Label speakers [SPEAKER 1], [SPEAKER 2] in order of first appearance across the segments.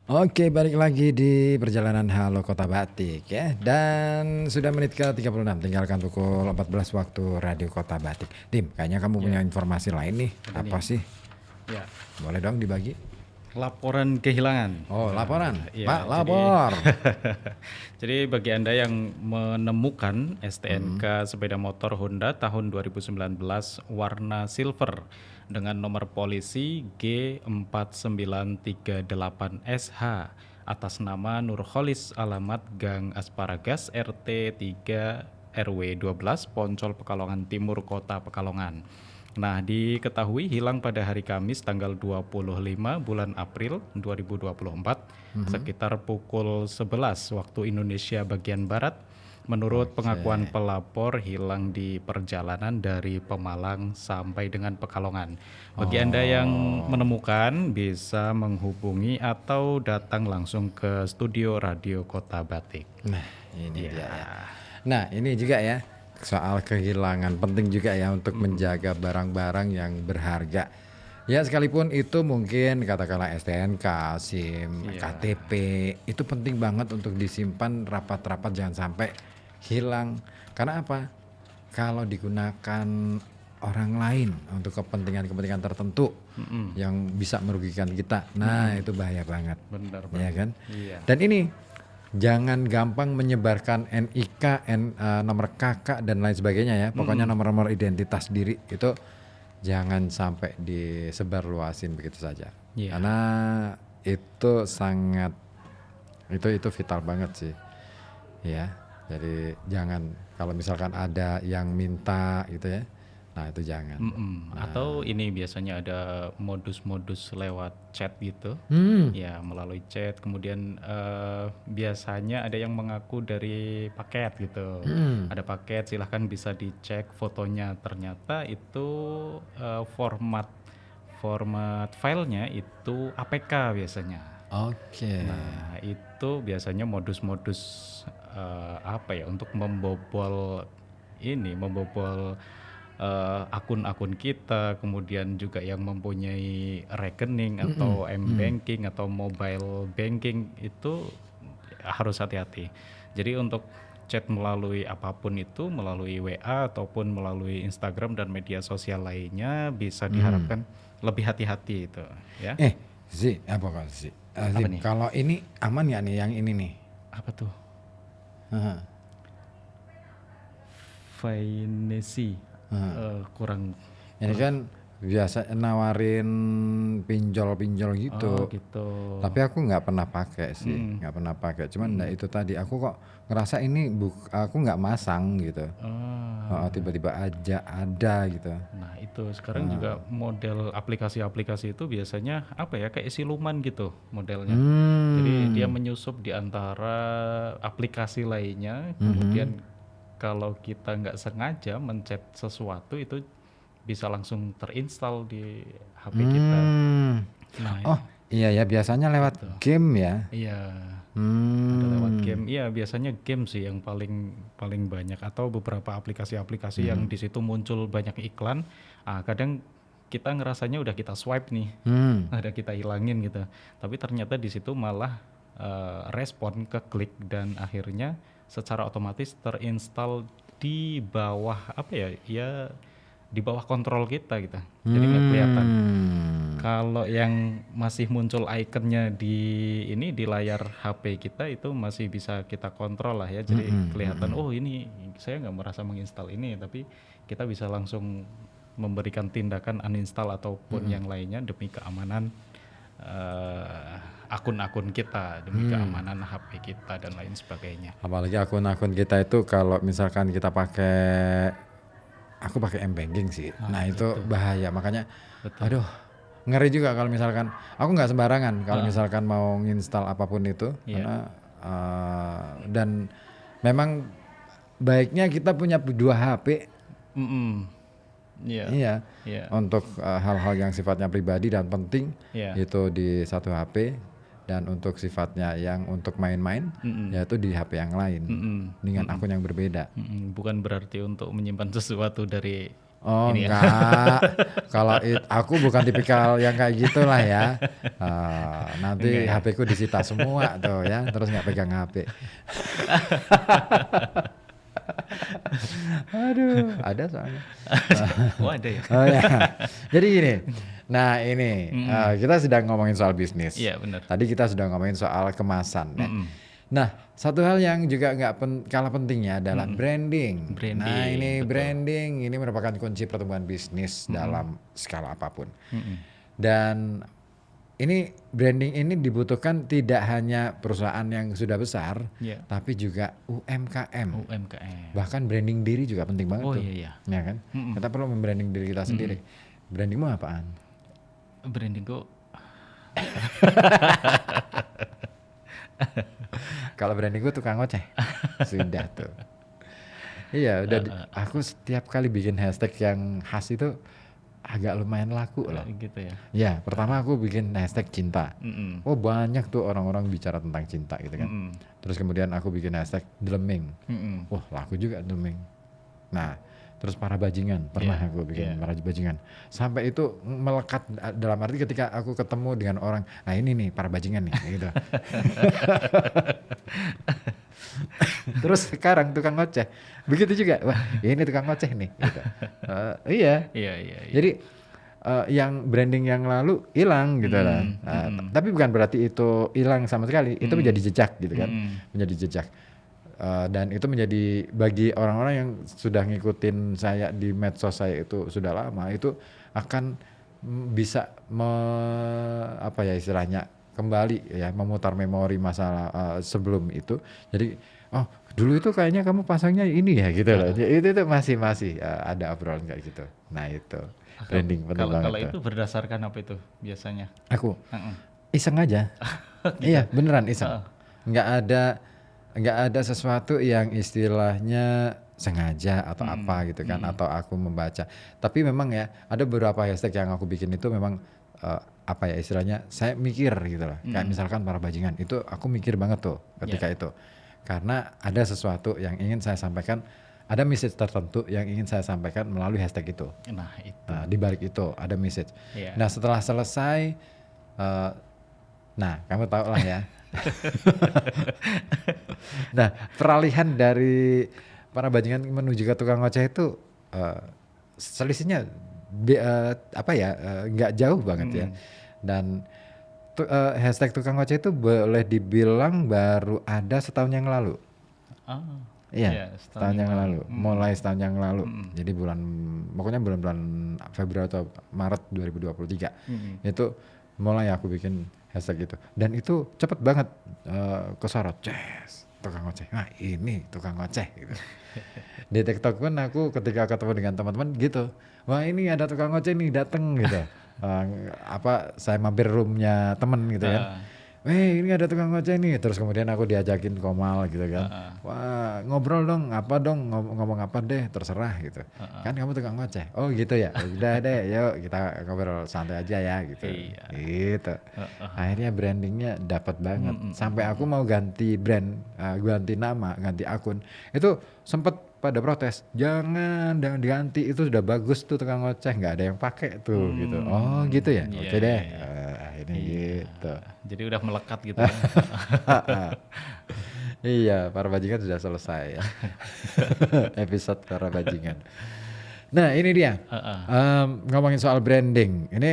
[SPEAKER 1] Oke, balik lagi di perjalanan Halo Kota Batik ya. Dan sudah menit ke 36, tinggalkan pukul 14 waktu Radio Kota Batik. Dim, kayaknya kamu punya
[SPEAKER 2] Ya,
[SPEAKER 1] informasi lain nih.
[SPEAKER 2] ada
[SPEAKER 1] Apa
[SPEAKER 2] nih.
[SPEAKER 1] sih?
[SPEAKER 2] Ya,
[SPEAKER 1] Boleh dong dibagi?
[SPEAKER 2] laporan kehilangan.
[SPEAKER 1] Oh, laporan. Pak,
[SPEAKER 2] Ya, jadi
[SPEAKER 1] lapor.
[SPEAKER 2] jadi bagi Anda yang menemukan
[SPEAKER 1] Mm-mm.
[SPEAKER 2] STNK sepeda motor Honda tahun 2019 warna silver dengan nomor polisi G4938SH atas nama Nurholis, alamat Gang Asparagas RT 3 RW 12 Poncol Pekalongan Timur Kota Pekalongan. Nah, diketahui hilang pada hari Kamis tanggal 25 bulan April 2024
[SPEAKER 1] Mhm.
[SPEAKER 2] sekitar pukul 11 waktu Indonesia bagian Barat. Menurut pengakuan
[SPEAKER 1] Oke.
[SPEAKER 2] pelapor, hilang di perjalanan dari Pemalang sampai dengan Pekalongan. Bagi Anda yang
[SPEAKER 1] Oh.
[SPEAKER 2] menemukan, bisa menghubungi atau datang langsung ke studio Radio Kota Batik.
[SPEAKER 1] Nah, ini
[SPEAKER 2] Ya,
[SPEAKER 1] dia ya. Nah, ini juga ya soal kehilangan penting juga ya untuk menjaga barang-barang yang berharga. Ya, sekalipun itu mungkin katakanlah STNK, SIM,
[SPEAKER 2] iya,
[SPEAKER 1] KTP, itu penting banget untuk disimpan rapat-rapat jangan sampai hilang. Karena apa? Kalau digunakan orang lain untuk kepentingan-kepentingan tertentu yang bisa merugikan kita. Nah, itu bahaya banget.
[SPEAKER 2] benar
[SPEAKER 1] Ya
[SPEAKER 2] banget.
[SPEAKER 1] kan?
[SPEAKER 2] Iya.
[SPEAKER 1] Dan ini jangan gampang menyebarkan NIK, nomor KK dan lain sebagainya ya. Pokoknya nomor-nomor identitas diri itu jangan sampai disebarluasin begitu saja.
[SPEAKER 2] Iya.
[SPEAKER 1] Karena itu sangat itu vital banget sih. Ya. Jadi jangan kalau misalkan ada yang minta gitu ya. Nah, itu jangan.
[SPEAKER 2] Atau ini biasanya ada modus-modus lewat chat gitu.
[SPEAKER 1] Hmm.
[SPEAKER 2] Ya, melalui chat. Kemudian biasanya ada yang mengaku dari paket gitu. Ada paket, silahkan bisa dicek fotonya. Ternyata itu format format filenya itu APK biasanya.
[SPEAKER 1] Oke.
[SPEAKER 2] Nah, itu biasanya modus-modus apa ya untuk membobol akun-akun kita, kemudian juga yang mempunyai rekening atau m-banking atau mobile banking itu harus hati-hati. Jadi untuk chat melalui apapun itu, melalui WA ataupun melalui Instagram dan media sosial lainnya bisa diharapkan lebih hati-hati itu, ya.
[SPEAKER 1] Apa kok sih?
[SPEAKER 2] Apa
[SPEAKER 1] Zim,
[SPEAKER 2] nih?
[SPEAKER 1] kalau ini aman nggak nih yang ini nih?
[SPEAKER 2] Apa tuh?
[SPEAKER 1] Heeh.
[SPEAKER 2] Finesi. Kurang
[SPEAKER 1] Ini
[SPEAKER 2] kurang.
[SPEAKER 1] kan biasa nawarin pinjol-pinjol
[SPEAKER 2] Oh,
[SPEAKER 1] gitu.
[SPEAKER 2] gitu.
[SPEAKER 1] Tapi aku nggak pernah pakai sih, nggak pernah pakai. Cuman nah itu tadi aku kok ngerasa ini aku nggak masang gitu.
[SPEAKER 2] Ah,
[SPEAKER 1] Tiba-tiba aja ada gitu.
[SPEAKER 2] nah itu sekarang juga model aplikasi-aplikasi itu biasanya apa ya kayak siluman gitu modelnya. Jadi dia
[SPEAKER 1] Hmm.
[SPEAKER 2] menyusup di antara aplikasi lainnya, kemudian kalau kita nggak sengaja mencet sesuatu itu bisa langsung terinstall di HP kita.
[SPEAKER 1] Hmm.
[SPEAKER 2] Nah,
[SPEAKER 1] Oh, iya ya biasanya lewat
[SPEAKER 2] itu.
[SPEAKER 1] game ya.
[SPEAKER 2] Iya, ada lewat
[SPEAKER 1] Hmm.
[SPEAKER 2] game. Iya, biasanya game sih yang paling paling banyak atau beberapa aplikasi-aplikasi yang di situ muncul banyak iklan. Kadang kita ngerasanya udah kita swipe nih,
[SPEAKER 1] Hmm.
[SPEAKER 2] udah kita hilangin gitu. Tapi ternyata di situ malah respon ke klik dan akhirnya secara otomatis terinstall di bawah apa ya? Ya di bawah kontrol kita gitu. Jadi nggak kelihatan.
[SPEAKER 1] Hmm.
[SPEAKER 2] Kalau yang masih muncul ikonnya di layar HP kita itu masih bisa kita kontrol lah ya. Jadi kelihatan oh ini saya nggak merasa menginstal ini, tapi kita bisa langsung memberikan tindakan uninstall ataupun yang lainnya demi keamanan akun-akun kita, demi keamanan HP kita dan lain sebagainya.
[SPEAKER 1] Apalagi akun-akun kita itu kalau misalkan kita aku pakai m-banking sih. Nah itu
[SPEAKER 2] Itu
[SPEAKER 1] bahaya. Makanya,
[SPEAKER 2] betul.
[SPEAKER 1] aduh, ngeri juga kalau misalkan aku nggak sembarangan kalau misalkan mau nginstal apapun itu,
[SPEAKER 2] Iya.
[SPEAKER 1] karena dan memang baiknya kita punya dua HP.
[SPEAKER 2] Mm-mm. Iya.
[SPEAKER 1] Iya,
[SPEAKER 2] Iya.
[SPEAKER 1] untuk hal-hal yang sifatnya pribadi dan penting
[SPEAKER 2] Iya.
[SPEAKER 1] itu di satu HP, dan untuk sifatnya yang untuk main-main yaitu di HP yang lain dengan akun yang berbeda.
[SPEAKER 2] Bukan berarti untuk menyimpan sesuatu dari
[SPEAKER 1] Oh
[SPEAKER 2] ini ya.
[SPEAKER 1] enggak, kalau aku bukan tipikal yang kayak gitulah ya. Nanti
[SPEAKER 2] Enggak ya?
[SPEAKER 1] HP-ku disita semua tuh ya, terus nggak pegang HP. Aduh, ada soalnya.
[SPEAKER 2] Oh ada ya?
[SPEAKER 1] Oh ya, jadi gini. Nah ini
[SPEAKER 2] Mhm.
[SPEAKER 1] kita sedang ngomongin soal bisnis.
[SPEAKER 2] Iya bener.
[SPEAKER 1] Tadi kita sudah ngomongin soal kemasan ya.
[SPEAKER 2] Mhm.
[SPEAKER 1] Nah satu hal yang juga nggak kalah pentingnya adalah
[SPEAKER 2] Mhm.
[SPEAKER 1] branding. Nah
[SPEAKER 2] Branding,
[SPEAKER 1] ini
[SPEAKER 2] betul.
[SPEAKER 1] branding ini merupakan kunci pertumbuhan bisnis
[SPEAKER 2] Mhm.
[SPEAKER 1] dalam skala apapun.
[SPEAKER 2] Mhm.
[SPEAKER 1] Dan ini branding ini dibutuhkan tidak hanya perusahaan yang sudah besar,
[SPEAKER 2] Iya.
[SPEAKER 1] tapi juga UMKM.
[SPEAKER 2] UMKM.
[SPEAKER 1] Bahkan branding diri juga penting banget
[SPEAKER 2] Oh
[SPEAKER 1] tuh,
[SPEAKER 2] iya iya.
[SPEAKER 1] ya kan?
[SPEAKER 2] Mhm.
[SPEAKER 1] Kita perlu membranding diri kita
[SPEAKER 2] Mhm.
[SPEAKER 1] sendiri. Brandingmu apaan?
[SPEAKER 2] Brandingku
[SPEAKER 1] Kalau brandingku tukang ngoceh, sudah tuh. Iya, aku setiap kali bikin hashtag yang khas itu agak lumayan laku loh.
[SPEAKER 2] gitu ya.
[SPEAKER 1] Ya, pertama aku bikin hashtag cinta.
[SPEAKER 2] Mhm.
[SPEAKER 1] Oh banyak tuh orang-orang bicara tentang cinta gitu kan.
[SPEAKER 2] Mhm.
[SPEAKER 1] Terus kemudian aku bikin hashtag Deleming.
[SPEAKER 2] Mhm.
[SPEAKER 1] Wah laku juga Deleming. Nah terus para bajingan, pernah
[SPEAKER 2] Iya,
[SPEAKER 1] aku bikin
[SPEAKER 2] iya.
[SPEAKER 1] para bajingan. Sampai itu melekat dalam arti ketika aku ketemu dengan orang, nah ini nih para bajingan nih gitu. Terus sekarang tukang ngoceh, begitu juga. Wah ini tukang ngoceh nih gitu. Iya,
[SPEAKER 2] Iya iya iya.
[SPEAKER 1] jadi yang branding yang lalu hilang gitu lah.
[SPEAKER 2] Mhm. Mhm.
[SPEAKER 1] Tapi bukan berarti itu hilang sama sekali. Itu menjadi jejak gitu kan,
[SPEAKER 2] Mhm.
[SPEAKER 1] menjadi jejak. Dan itu menjadi bagi orang-orang yang sudah ngikutin saya di medsos saya itu sudah lama, itu akan bisa apa ya istilahnya kembali ya memutar memori masalah sebelum itu. Jadi oh dulu itu kayaknya kamu pasangnya ini ya gitu loh. Itu masih ada obrolan kayak gitu. Nah itu branding penting
[SPEAKER 2] Kalau
[SPEAKER 1] banget
[SPEAKER 2] kalau
[SPEAKER 1] tuh.
[SPEAKER 2] itu berdasarkan apa itu biasanya?
[SPEAKER 1] Aku
[SPEAKER 2] Heeh.
[SPEAKER 1] iseng aja.
[SPEAKER 2] Gitu.
[SPEAKER 1] Iya beneran iseng.
[SPEAKER 2] Heeh.
[SPEAKER 1] Nggak ada sesuatu yang istilahnya sengaja atau apa gitu kan, atau aku membaca. Tapi memang ya ada beberapa hashtag yang aku bikin itu memang apa ya istilahnya saya mikir gitu lah. Kayak misalkan para bajingan itu aku mikir banget tuh ketika itu. Karena ada sesuatu yang ingin saya sampaikan, ada message tertentu yang ingin saya sampaikan melalui hashtag itu.
[SPEAKER 2] Nah itu.
[SPEAKER 1] Nah, di balik itu ada message.
[SPEAKER 2] Iya.
[SPEAKER 1] Nah setelah selesai, nah kamu tahu lah ya. Nah peralihan dari para bajingan menuju ke tukang ngoceh itu selisihnya apa ya nggak jauh banget ya. Dan hashtag tukang ngoceh itu boleh dibilang baru ada setahun yang lalu.
[SPEAKER 2] Ah.
[SPEAKER 1] Iya, setahun yang lalu. Mulai setahun yang lalu. Jadi pokoknya bulan-bulan Februari atau Maret 2023. Itu mulai aku bikin hashtag itu. Dan itu cepet banget kesorot. Ces, tukang ngoceh. Nah ini tukang ngoceh gitu. Di TikTok pun aku ketika ketemu dengan teman-teman gitu. Wah ini ada tukang ngoceh nih dateng gitu. Saya mampir roomnya temen gitu kan. Ini ada tukang ngoceh nih. Terus kemudian aku diajakin komal gitu kan. Wah ngobrol dong, apa dong, ngomong apa deh, terserah gitu. Kan kamu tukang ngoceh. Oh gitu ya. Udah deh, yuk kita ngobrol santai aja ya gitu.
[SPEAKER 2] Iya.
[SPEAKER 1] Gitu. Akhirnya brandingnya dapat banget. Sampai aku mau ganti brand, ganti nama, ganti akun. Itu sempet pada protes. Jangan diganti, itu sudah bagus tuh tukang ngoceh, nggak ada yang pakai tuh gitu. Oh gitu ya.
[SPEAKER 2] Iya,
[SPEAKER 1] Oke deh.
[SPEAKER 2] iya.
[SPEAKER 1] Ini gitu.
[SPEAKER 2] Jadi udah melekat gitu ya.
[SPEAKER 1] Iya, para bajingan sudah selesai ya. Episode para bajingan. Nah ini dia. Ngomongin soal branding. Ini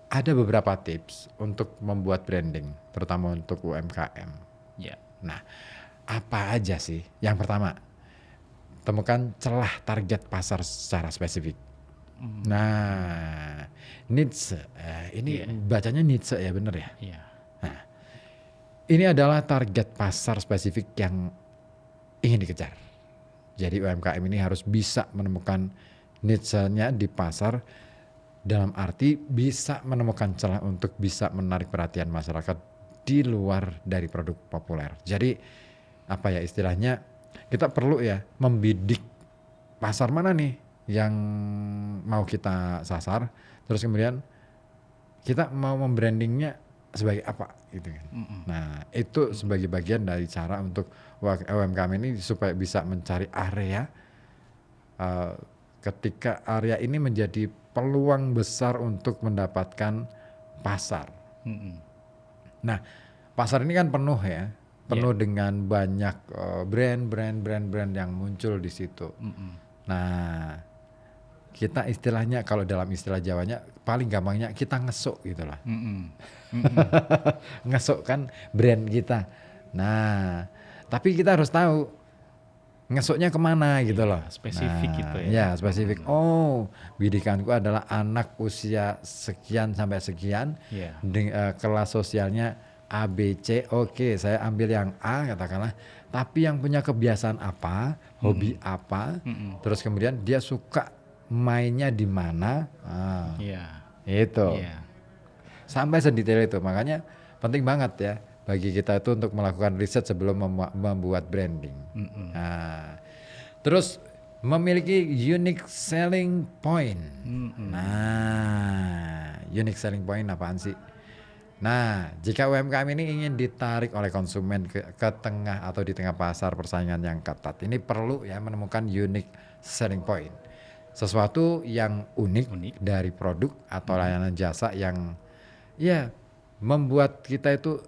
[SPEAKER 1] ada beberapa tips untuk membuat branding, terutama untuk UMKM.
[SPEAKER 2] Ya.
[SPEAKER 1] Nah, apa aja sih? Yang pertama, temukan celah target pasar secara spesifik. Nah, niche. Ini bacanya niche ya, bener ya?
[SPEAKER 2] Iya.
[SPEAKER 1] Nah, ini adalah target pasar spesifik yang ingin dikejar. Jadi UMKM ini harus bisa menemukan niche-nya di pasar, dalam arti bisa menemukan celah untuk bisa menarik perhatian masyarakat di luar dari produk populer. Jadi apa ya istilahnya, kita perlu ya membidik pasar mana nih yang mau kita sasar, terus kemudian kita mau membrandingnya sebagai apa gitu kan. Nah itu sebagai bagian dari cara untuk UMKM ini supaya bisa mencari area ketika area ini menjadi peluang besar untuk mendapatkan pasar.
[SPEAKER 2] Mm-mm.
[SPEAKER 1] Nah, pasar ini kan penuh ya, penuh dengan banyak brand yang muncul di situ.
[SPEAKER 2] Mm-mm.
[SPEAKER 1] Nah, kita istilahnya kalau dalam istilah Jawanya paling gampangnya kita ngesuk gitu lah.
[SPEAKER 2] Mm-mm. Mm-mm.
[SPEAKER 1] Ngesuk kan brand kita. Nah, tapi kita harus tahu ngesuknya kemana gitu loh.
[SPEAKER 2] Spesifik
[SPEAKER 1] Nah,
[SPEAKER 2] gitu ya.
[SPEAKER 1] ya spesifik. Oh, bidikanku adalah anak usia sekian sampai sekian,
[SPEAKER 2] Iya.
[SPEAKER 1] kelas sosialnya A, B, C. Oke, saya ambil yang A katakanlah. Tapi yang punya kebiasaan apa, hobi apa, terus kemudian dia suka mainnya di mana,
[SPEAKER 2] Iya.
[SPEAKER 1] itu.
[SPEAKER 2] Iya.
[SPEAKER 1] Sampai sedetail itu. Makanya penting banget ya bagi kita itu untuk melakukan riset sebelum membuat branding. Nah, terus memiliki unique selling point. Nah, unique selling point apaan sih? Nah, jika UMKM ini ingin ditarik oleh konsumen ke tengah atau di tengah pasar persaingan yang ketat, ini perlu ya menemukan unique selling point. Sesuatu yang unik dari produk atau layanan jasa yang ya membuat kita itu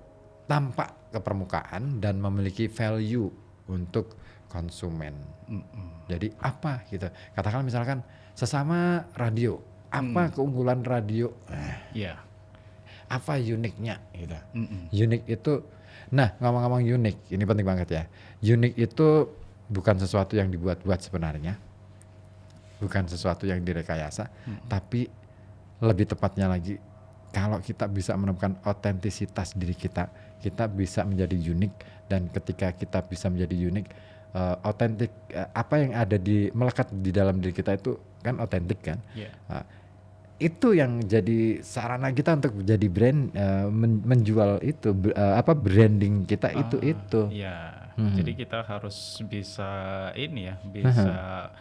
[SPEAKER 1] tampak ke permukaan dan memiliki value untuk konsumen. Jadi apa gitu? Katakan misalkan sesama radio, apa keunggulan radio?
[SPEAKER 2] Iya.
[SPEAKER 1] Apa uniknya gitu. Unik itu, nah ngomong-ngomong unik, ini penting banget ya. Unik itu bukan sesuatu yang dibuat-buat sebenarnya, bukan sesuatu yang direkayasa, tapi lebih tepatnya lagi kalau kita bisa menemukan otentisitas diri kita, kita bisa menjadi unik. Dan ketika kita bisa menjadi unik, otentik, apa yang ada melekat di dalam diri kita itu kan otentik kan.
[SPEAKER 2] Iya.
[SPEAKER 1] Itu yang jadi sarana kita untuk jadi brand, menjual itu, branding kita itu.
[SPEAKER 2] Iya. Jadi kita harus bisa ini ya, bisa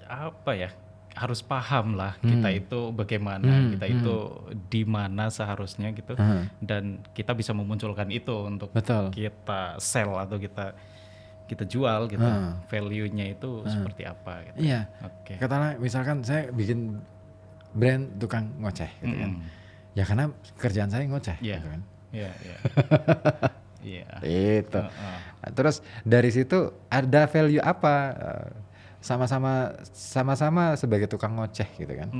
[SPEAKER 2] apa ya? Harus paham lah kita itu bagaimana, kita itu di mana seharusnya gitu, dan kita bisa memunculkan itu untuk
[SPEAKER 1] Betul.
[SPEAKER 2] kita sell atau kita jual gitu. Value-nya itu seperti apa gitu.
[SPEAKER 1] Iya.
[SPEAKER 2] Oke.
[SPEAKER 1] Katakanlah misalkan saya bikin brand tukang ngoceh gitu kan. Ya karena kerjaan saya ngoceh
[SPEAKER 2] Iya.
[SPEAKER 1] gitu kan.
[SPEAKER 2] Iya, iya. Iya.
[SPEAKER 1] Itu. Terus dari situ ada value apa? Sama-sama sebagai tukang ngoceh gitu kan.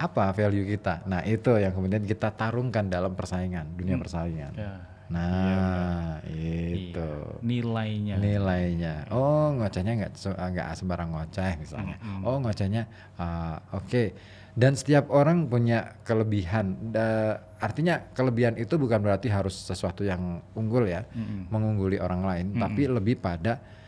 [SPEAKER 1] Apa value kita? Nah, itu yang kemudian kita tarungkan dalam persaingan, dunia persaingan.
[SPEAKER 2] Ya.
[SPEAKER 1] Nah, itu.
[SPEAKER 2] Nilainya.
[SPEAKER 1] Oh, ngocehnya nggak sembarang ngoceh misalnya. Oh, ngocehnya oke. Dan setiap orang punya kelebihan. Artinya kelebihan itu bukan berarti harus sesuatu yang unggul ya, mengungguli orang lain, tapi lebih pada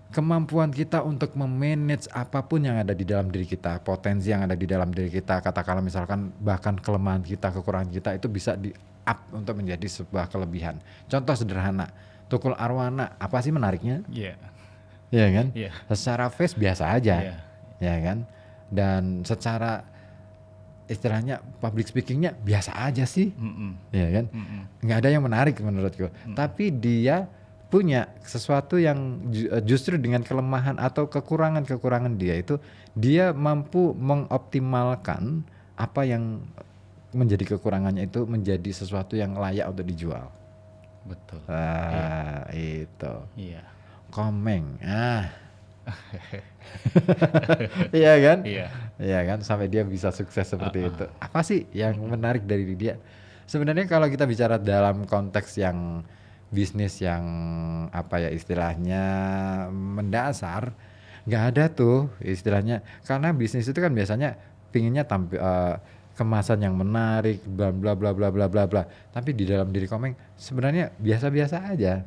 [SPEAKER 1] kemampuan kita untuk memanage apapun yang ada di dalam diri kita, potensi yang ada di dalam diri kita, katakanlah misalkan bahkan kelemahan kita, kekurangan kita itu bisa di up untuk menjadi sebuah kelebihan. Contoh sederhana, Tukul Arwana, apa sih menariknya?
[SPEAKER 2] Iya.
[SPEAKER 1] Iya kan?
[SPEAKER 2] Iya.
[SPEAKER 1] Secara face biasa aja,
[SPEAKER 2] Iya.
[SPEAKER 1] ya kan? Dan secara istilahnya public speakingnya biasa aja sih, ya kan? Nggak ada yang menarik menurutku. Tapi dia punya sesuatu yang justru dengan kelemahan atau kekurangan dia itu, dia mampu mengoptimalkan apa yang menjadi kekurangannya itu menjadi sesuatu yang layak untuk dijual.
[SPEAKER 2] Betul.
[SPEAKER 1] Itu.
[SPEAKER 2] Iya.
[SPEAKER 1] Komeng. Iya kan?
[SPEAKER 2] Iya.
[SPEAKER 1] Iya kan, sampai dia bisa sukses seperti itu. Apa sih yang menarik dari dia? Sebenarnya kalau kita bicara dalam konteks yang bisnis yang apa ya istilahnya mendasar, nggak ada tuh istilahnya. Karena bisnis itu kan biasanya pinginnya kemasan yang menarik, bla bla bla bla bla bla bla. Tapi di dalam diri Komeng sebenarnya biasa-biasa aja.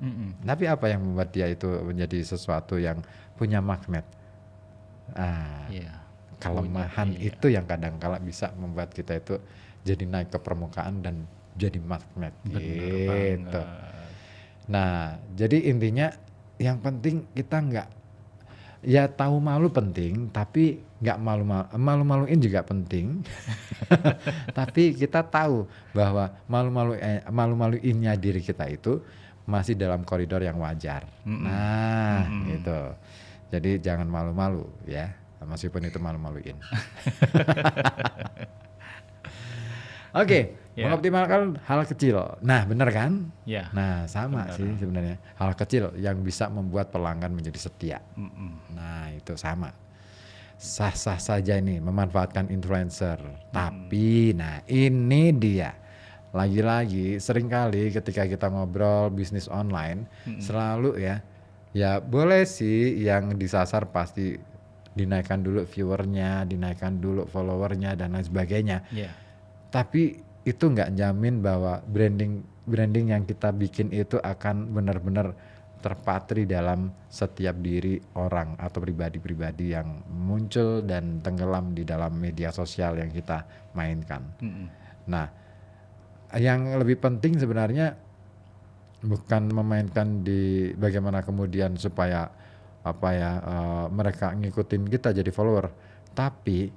[SPEAKER 1] Tapi apa yang membuat dia itu menjadi sesuatu yang punya magnet?
[SPEAKER 2] Iya.
[SPEAKER 1] Kelemahan itu yang kadang-kala bisa membuat kita itu jadi naik ke permukaan dan jadi magnet. Gitu. Nah, jadi intinya yang penting kita nggak, ya tahu malu penting, tapi nggak malu-maluin juga penting. Tapi kita tahu bahwa malu-maluinnya diri kita itu masih dalam koridor yang wajar. Nah, gitu. Jadi jangan malu-malu ya, meskipun itu malu-maluin. Oke,
[SPEAKER 2] Ya.
[SPEAKER 1] mengoptimalkan hal kecil. Nah, bener kan?
[SPEAKER 2] Ya.
[SPEAKER 1] Nah, sama
[SPEAKER 2] Benar.
[SPEAKER 1] sih sebenarnya. Hal kecil yang bisa membuat pelanggan menjadi setia.
[SPEAKER 2] Mm-mm.
[SPEAKER 1] Nah, itu sama. Sah-sah saja ini memanfaatkan influencer. Tapi, nah ini dia. Lagi-lagi seringkali ketika kita ngobrol bisnis online, selalu ya boleh sih yang disasar pasti dinaikkan dulu viewernya, dinaikkan dulu followernya dan lain sebagainya.
[SPEAKER 2] Ya.
[SPEAKER 1] Tapi itu nggak jamin bahwa branding yang kita bikin itu akan benar-benar terpatri dalam setiap diri orang atau pribadi-pribadi yang muncul dan tenggelam di dalam media sosial yang kita mainkan.
[SPEAKER 2] Mm-mm.
[SPEAKER 1] Nah, yang lebih penting sebenarnya bukan memainkan di bagaimana kemudian supaya mereka ngikutin kita jadi follower, tapi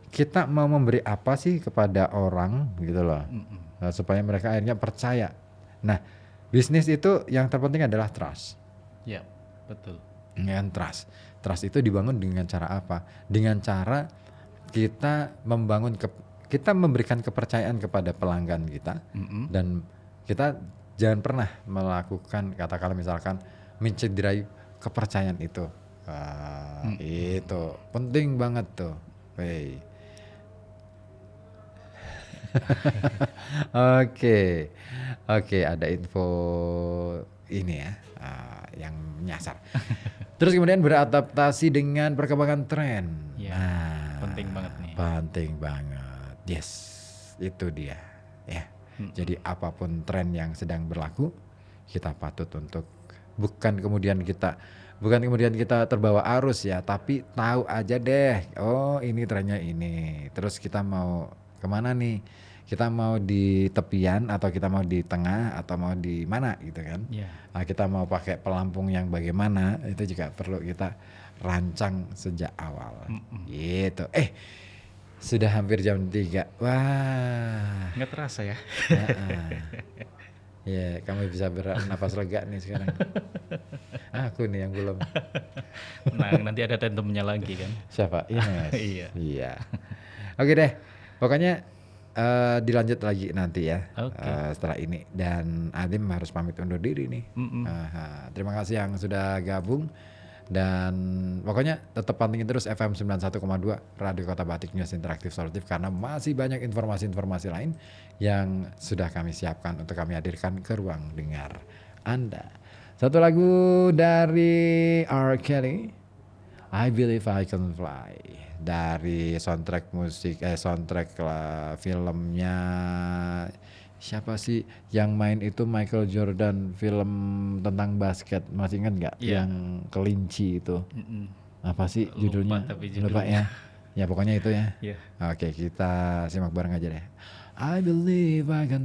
[SPEAKER 1] kita mau memberi apa sih kepada orang gitu loh. Supaya mereka akhirnya percaya. Nah, bisnis itu yang terpenting adalah trust.
[SPEAKER 2] Ya, betul.
[SPEAKER 1] Dengan trust itu dibangun dengan cara apa? Dengan cara kita kita memberikan kepercayaan kepada pelanggan kita. Dan kita jangan pernah melakukan katakanlah misalkan mencederai kepercayaan itu. Itu penting banget tuh. Wey. Oke, ada info ini ya yang menyasar. Terus kemudian beradaptasi dengan perkembangan tren.
[SPEAKER 2] Ya, penting banget nih.
[SPEAKER 1] Penting banget. Yes, itu dia. Ya. Jadi apapun tren yang sedang berlaku, kita patut untuk bukan kemudian kita terbawa arus ya, tapi tahu aja deh. Oh, ini trennya ini. Terus kita mau kemana nih? Kita mau di tepian atau kita mau di tengah atau mau di mana gitu kan.
[SPEAKER 2] Ya.
[SPEAKER 1] Nah, kita mau pakai pelampung yang bagaimana itu juga perlu kita rancang sejak awal. Gitu. Sudah hampir jam 3. Wah.
[SPEAKER 2] Nggak terasa ya.
[SPEAKER 1] Ya, kamu bisa bernafas lega nih sekarang. Aku nih yang belum.
[SPEAKER 2] Nah, nanti ada tandemnya lagi kan.
[SPEAKER 1] Siapa? Ines.
[SPEAKER 2] Iya.
[SPEAKER 1] Iya. Oke deh. Pokoknya dilanjut lagi nanti ya.
[SPEAKER 2] Oke.
[SPEAKER 1] Setelah ini. Dan Adim harus pamit undur diri nih. Terima kasih yang sudah gabung. Dan pokoknya tetap pantengin terus FM 91,2 Radio Kota Batik News Interaktif Solutif karena masih banyak informasi-informasi lain yang sudah kami siapkan untuk kami hadirkan ke ruang dengar Anda. Satu lagu dari R. Kelly, I Believe I Can Fly, dari soundtrack filmnya siapa sih yang main itu, Michael Jordan, film tentang basket, masih ingat nggak?
[SPEAKER 2] Iya.
[SPEAKER 1] Yang kelinci itu apa sih judulnya?
[SPEAKER 2] Tapi
[SPEAKER 1] Lupa ya. Ya pokoknya itu ya.
[SPEAKER 2] Iya.
[SPEAKER 1] Oke, kita simak bareng aja deh. I believe I can fly.